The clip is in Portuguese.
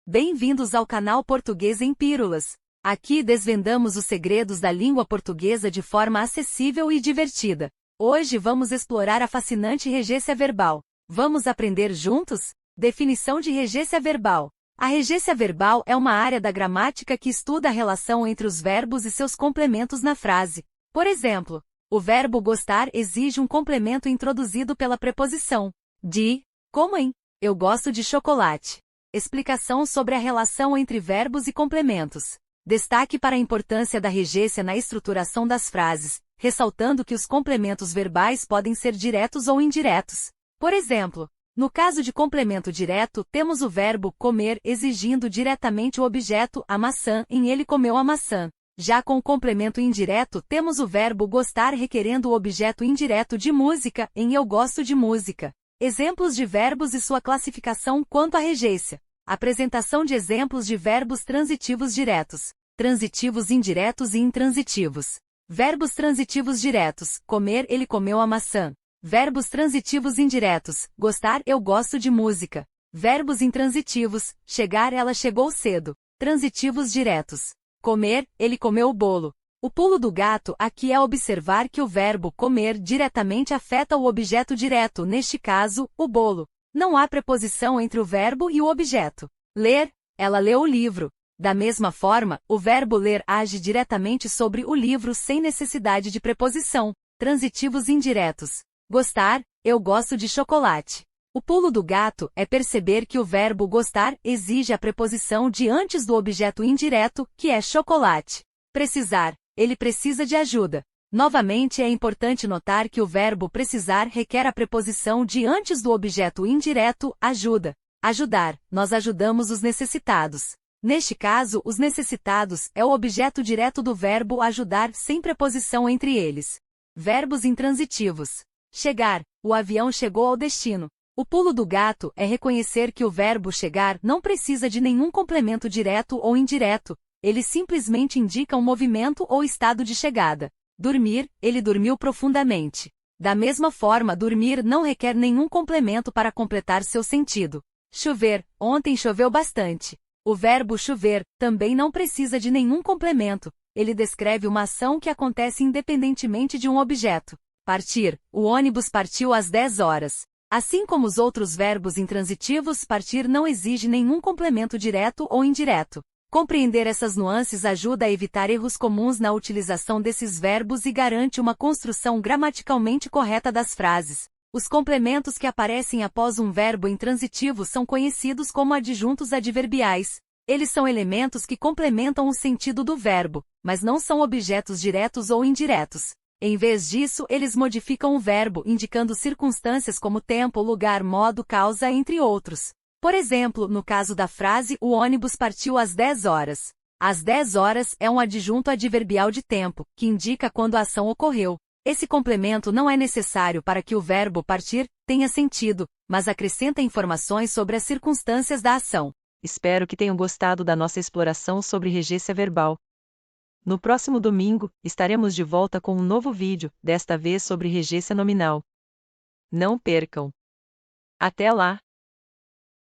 Bem-vindos ao canal Português em Pílulas. Aqui desvendamos os segredos da língua portuguesa de forma acessível e divertida. Hoje vamos explorar a fascinante regência verbal. Vamos aprender juntos? Definição de regência verbal. A regência verbal é uma área da gramática que estuda a relação entre os verbos e seus complementos na frase. Por exemplo, o verbo gostar exige um complemento introduzido pela preposição de, como em eu gosto de chocolate. Explicação sobre a relação entre verbos e complementos. Destaque para a importância da regência na estruturação das frases, ressaltando que os complementos verbais podem ser diretos ou indiretos. Por exemplo, no caso de complemento direto, temos o verbo comer exigindo diretamente o objeto a maçã em ele comeu a maçã. Já com o complemento indireto, temos o verbo gostar requerendo o objeto indireto de música em eu gosto de música. Exemplos de verbos e sua classificação quanto à regência. Apresentação de exemplos de verbos transitivos diretos, transitivos indiretos e intransitivos. Verbos transitivos diretos, comer ele comeu a maçã. Verbos transitivos indiretos, gostar eu gosto de música. Verbos intransitivos, chegar ela chegou cedo. Transitivos diretos, comer ele comeu o bolo. O pulo do gato aqui é observar que o verbo comer diretamente afeta o objeto direto, neste caso, o bolo. Não há preposição entre o verbo e o objeto. Ler, ela leu o livro. Da mesma forma, o verbo ler age diretamente sobre o livro sem necessidade de preposição. Transitivos indiretos. Gostar, eu gosto de chocolate. O pulo do gato é perceber que o verbo gostar exige a preposição de antes do objeto indireto, que é chocolate. Precisar, ele precisa de ajuda. Novamente é importante notar que o verbo precisar requer a preposição de antes do objeto indireto, ajuda. Ajudar, nós ajudamos os necessitados. Neste caso, os necessitados é o objeto direto do verbo ajudar sem preposição entre eles. Verbos intransitivos. Chegar, o avião chegou ao destino. O pulo do gato é reconhecer que o verbo chegar não precisa de nenhum complemento direto ou indireto, ele simplesmente indica um movimento ou estado de chegada. Dormir, ele dormiu profundamente. Da mesma forma, dormir não requer nenhum complemento para completar seu sentido. Chover, ontem choveu bastante. O verbo chover também não precisa de nenhum complemento, ele descreve uma ação que acontece independentemente de um objeto. Partir, o ônibus partiu às 10 horas. Assim como os outros verbos intransitivos, partir não exige nenhum complemento direto ou indireto. Compreender essas nuances ajuda a evitar erros comuns na utilização desses verbos e garante uma construção gramaticalmente correta das frases. Os complementos que aparecem após um verbo intransitivo são conhecidos como adjuntos adverbiais. Eles são elementos que complementam o sentido do verbo, mas não são objetos diretos ou indiretos. Em vez disso, eles modificam o verbo, indicando circunstâncias como tempo, lugar, modo, causa, entre outros. Por exemplo, no caso da frase, o ônibus partiu às 10 horas. Às 10 horas é um adjunto adverbial de tempo, que indica quando a ação ocorreu. Esse complemento não é necessário para que o verbo partir tenha sentido, mas acrescenta informações sobre as circunstâncias da ação. Espero que tenham gostado da nossa exploração sobre regência verbal. No próximo domingo, estaremos de volta com um novo vídeo, desta vez sobre regência nominal. Não percam! Até lá!